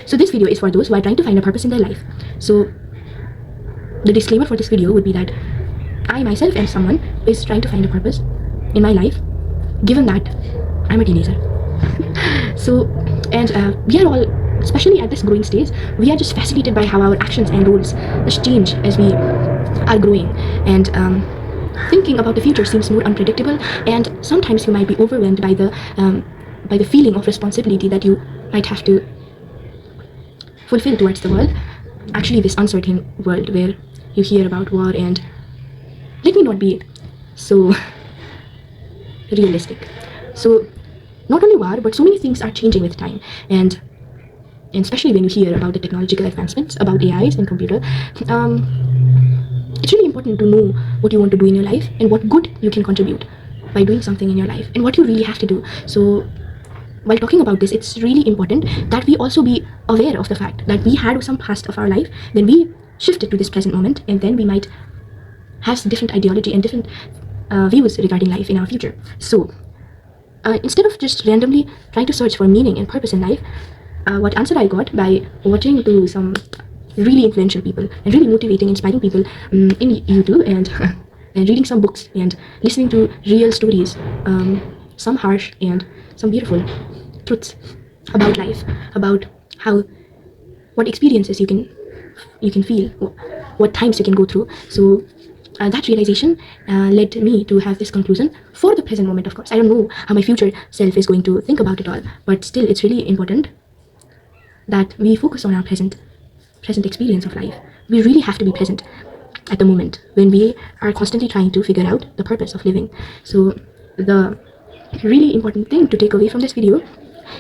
So this video is for those who are trying to find a purpose in their life. So the disclaimer for this video would be that I myself am someone who is trying to find a purpose in my life, given that I'm a teenager. So, and we are all, especially at this growing stage, we are just fascinated by how our actions and roles just change as we are growing. And thinking about the future seems more unpredictable, and sometimes you might be overwhelmed by the feeling of responsibility that you might have to fulfill towards the world. Actually, this uncertain world where you hear about war, and let me not be so realistic. So not only war, but so many things are changing with time, and especially when you hear about the technological advancements, about AIs and computer, it's really important to know what you want to do in your life and what good you can contribute by doing something in your life and what you really have to do. So while talking about this, it's really important that we also be aware of the fact that we had some past of our life, then we shifted to this present moment, and then we might have some different ideology and different views regarding life in our future. So instead of just randomly trying to search for meaning and purpose in life, what answer I got by watching to some really influential people and really motivating, inspiring people in YouTube, and and reading some books and listening to real stories, some harsh and some beautiful truths about life, about what experiences you can feel, what times you can go through. So that realization led me to have this conclusion for the present moment. Of course, I don't know how my future self is going to think about it all, but still it's really important that we focus on our present experience of life. We really have to be present at the moment when we are constantly trying to figure out the purpose of living. So the really important thing to take away from this video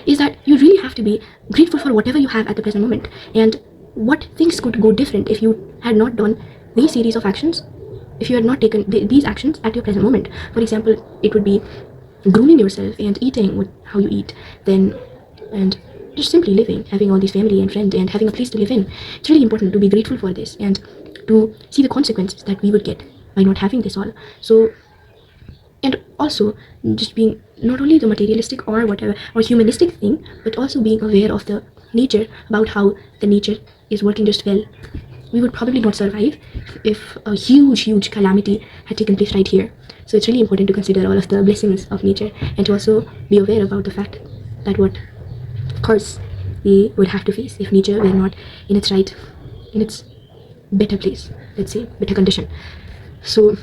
is that you really have to be grateful for whatever you have at the present moment, and what things could go different if you had not done these series of actions, if you had not taken these actions at your present moment. For example, it would be grooming yourself and eating how you eat, and just simply living, having all these family and friends, and having a place to live in. It's really important to be grateful for this and to see the consequences that we would get by not having this all. So, and also just being not only the materialistic or whatever or humanistic thing, but also being aware of the nature, about how the nature is working just well. We would probably not survive if a huge calamity had taken place right here. So it's really important to consider all of the blessings of nature, and to also be aware about the fact that what curse we would have to face if nature were not in its better place, let's say, better condition. So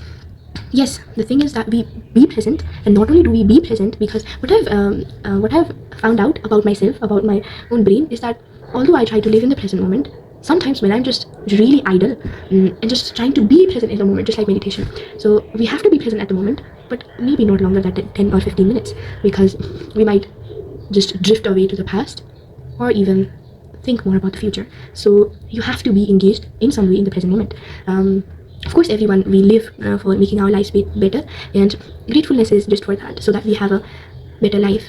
yes, the thing is that we be present, and not only do we be present, because what I've found out about myself, about my own brain, is that although I try to live in the present moment, sometimes when I'm just really idle and just trying to be present in the moment, just like meditation. So we have to be present at the moment, but maybe not longer than 10 or 15 minutes, because we might just drift away to the past or even think more about the future. So you have to be engaged in some way in the present moment. Of course, everyone, we live for making our lives better, and gratefulness is just for that, so that we have a better life.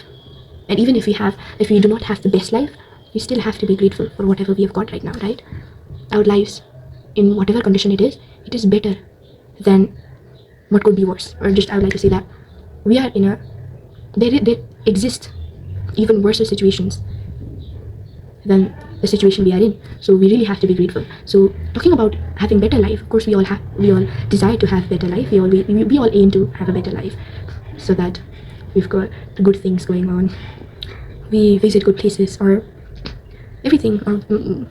And even if we do not have the best life, we still have to be grateful for whatever we have got right now, right? Our lives, in whatever condition it is better than what could be worse. Or just, I would like to say that we are there exist even worse situations than the situation we are in. So we really have to be grateful. So talking about having better life, of course we all desire to have better life. We all aim to have a better life, so that we've got good things going on. We visit good places, or everything, or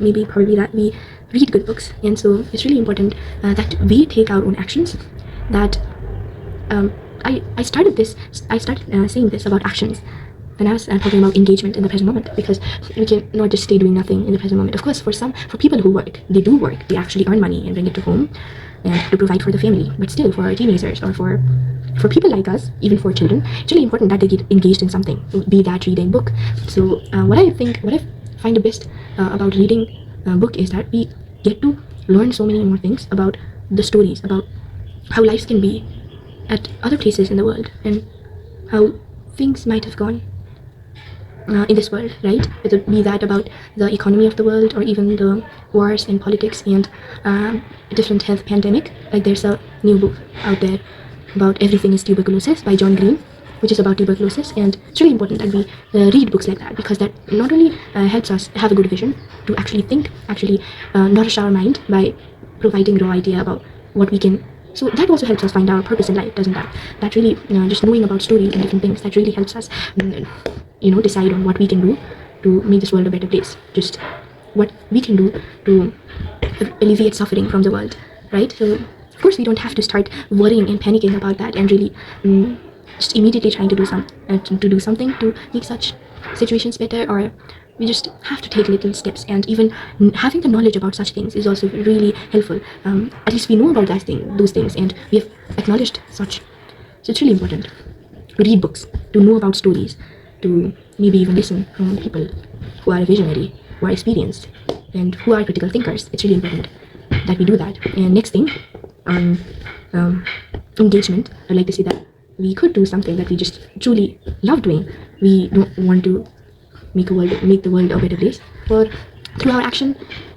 maybe probably that we read good books. And so it's really important that we take our own actions. That I started saying this about actions when I was talking about engagement in the present moment, because we can not just stay doing nothing in the present moment. Of course, for people who work, they do work, they actually earn money and bring it to home and to provide for the family. But still, for our teenagers, or for people like us, even for children, it's really important that they get engaged in something, be that reading a book. So what I find the best about reading a book is that we get to learn so many more things about the stories, about how lives can be at other places in the world, and how things might have gone in this world, right? Whether it be that about the economy of the world, or even the wars and politics and different health pandemic. Like there's a new book out there about Everything is Tuberculosis by John Green. which is about tuberculosis, and it's really important that we read books like that, because that not only helps us have a good vision to actually think, actually nourish our mind by providing raw idea about what we can. So that also helps us find our purpose in life, doesn't that? That really, just knowing about stories and different things, that really helps us, decide on what we can do to make this world a better place. Just what we can do to alleviate suffering from the world, right? So of course we don't have to start worrying and panicking about that and really just immediately trying to do something to make such situations better, or we just have to take little steps. And even having the knowledge about such things is also really helpful. At least we know about those things, and we have acknowledged such. So it's really important to read books, to know about stories, to maybe even listen from people who are visionary, who are experienced, and who are critical thinkers. It's really important that we do that. And next thing, on engagement, I'd like to say that we could do something that we just truly love doing. We don't want to make the world a better place, or through our action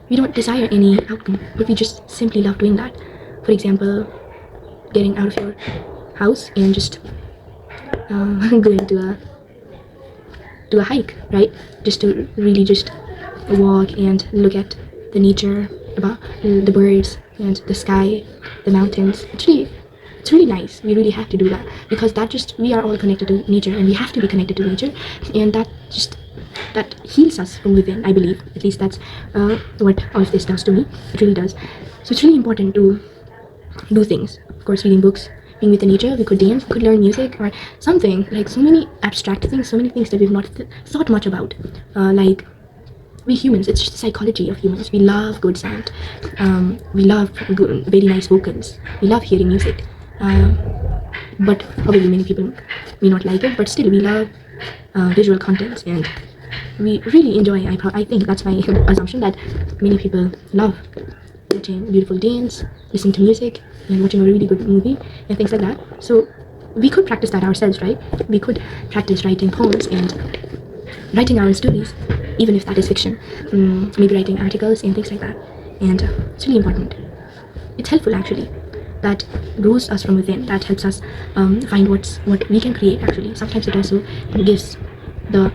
we don't desire any outcome, but we just simply love doing that. For example, getting out of your house and just going to a hike, right? Just to really just walk and look at the nature, about the birds and the sky, the mountains. It's really nice. We really have to do that, because we are all connected to nature, and we have to be connected to nature, and that heals us from within, I believe. At least that's what all of this does to me. It really does. So it's really important to do things. Of course, reading books, being with the nature. We could dance, we could learn music, or something, like so many abstract things, so many things that we've not thought much about. Like we humans, it's just the psychology of humans. We love good sound. We love very nice vocals. We love hearing music. But probably many people may not like it, but still we love visual content, and we really enjoy. I think that's my assumption, that many people love watching beautiful dance, listening to music, and watching a really good movie and things like that. So we could practice that ourselves, right? We could practice writing poems and writing our own stories, even if that is fiction. Maybe writing articles and things like that. And it's really important. It's helpful, actually. That grows us from within. That helps us find what we can create, actually. Sometimes it also gives the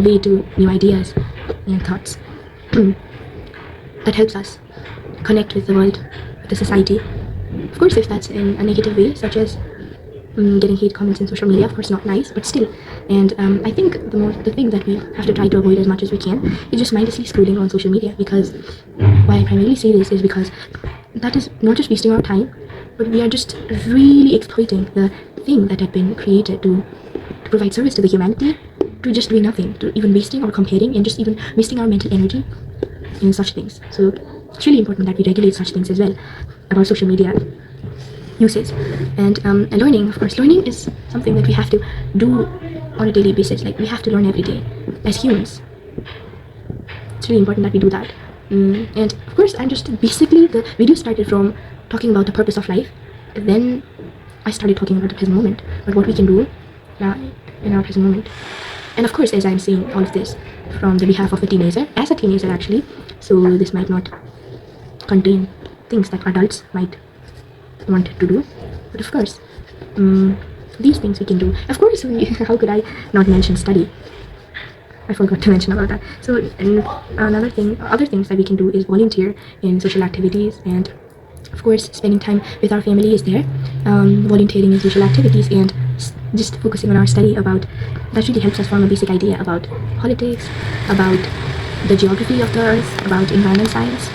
way to new ideas and thoughts. That helps us connect with the world, with the society. Of course, if that's in a negative way, such as getting hate comments in social media, of course not nice, but still. And I think the thing that we have to try to avoid as much as we can is just mindlessly scrolling on social media, because why I primarily say this is because that is not just wasting our time, but we are just really exploiting the thing that had been created to provide service to the humanity, to just doing nothing, to even wasting or comparing, and just even wasting our mental energy in such things. So it's really important that we regulate such things as well about social media usage. And learning, of course, learning is something that we have to do on a daily basis. Like, we have to learn every day as humans. It's really important that we do that. And of course, I'm just basically, the video started from talking about the purpose of life, and then I started talking about the present moment, about what we can do in our present moment. And of course, as I'm saying all of this from the behalf of a teenager, as a teenager actually, so this might not contain things that adults might want to do, but of course, these things we can do. Of course, how could I not mention study? I forgot to mention about that. So, and other things that we can do is volunteer in social activities, and of course, spending time with our family is there. Volunteering in social activities and just focusing on our study about that really helps us form a basic idea about politics, about the geography of the earth, about environment science,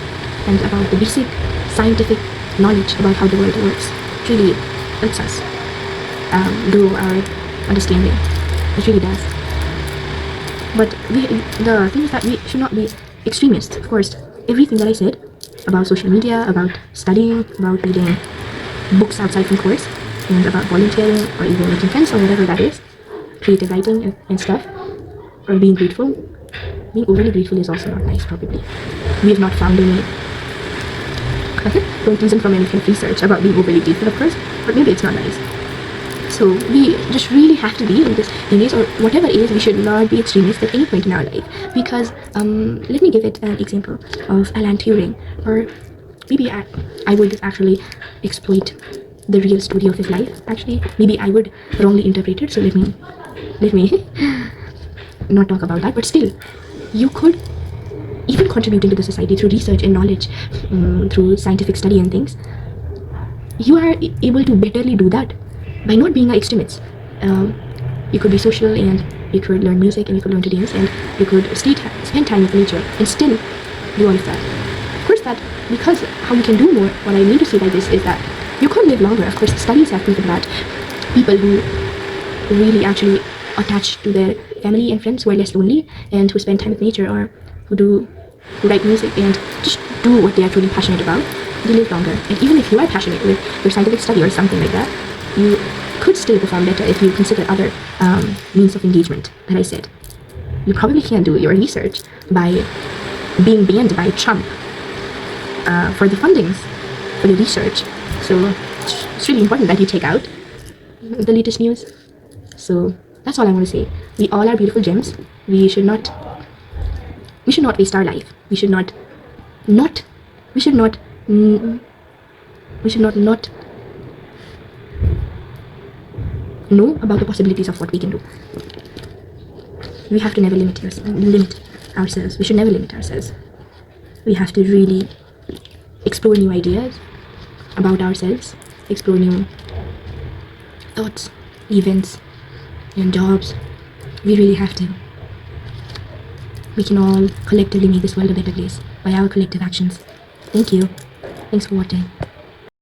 and about the basic scientific knowledge about how the world works. It really helps us grow our understanding. It really does. But the thing is that we should not be extremists. Of course, everything that I said about social media, about studying, about reading books outside from course, and about volunteering, or even making friends, or whatever that is, creative writing and stuff, or being grateful. Being overly grateful is also not nice, probably. We have not found any conclusion from any kind of research about being overly grateful, of course, but maybe it's not nice. So we just really have to be in this age, or whatever age, we should not be extremists at any point in our life. Because let me give it an example of Alan Turing, or maybe I would actually exploit the real story of his life. Actually, maybe I would wrongly interpret it, so let me not talk about that. But still, you could even contributing to the society through research and knowledge, through scientific study and things. You are able to betterly do that by not being an extremist. You could be social, and you could learn music, and you could learn to dance, and you could spend time with nature and still do all of that. Of course, that because how you can do more, what I mean to say by this is that you could live longer. Of course, studies have proven that people who really actually attach to their family and friends, who are less lonely and who spend time with nature, or who write music and just do what they are truly passionate about, they live longer. And even if you are passionate with your scientific study or something like that, you could still perform better if you consider other means of engagement that I said. You probably can't do your research by being banned by Trump for the fundings for the research. So it's really important that you take out the latest news. So that's all I want to say. We all are beautiful gems. We should not waste our life. We should not know about the possibilities of what we can do. We have to never limit ourselves. We should never limit ourselves. We have to really explore new ideas about ourselves, explore new thoughts, events, and jobs. We really have to. We can all collectively make this world a better place by our collective actions. Thank you. Thanks for watching.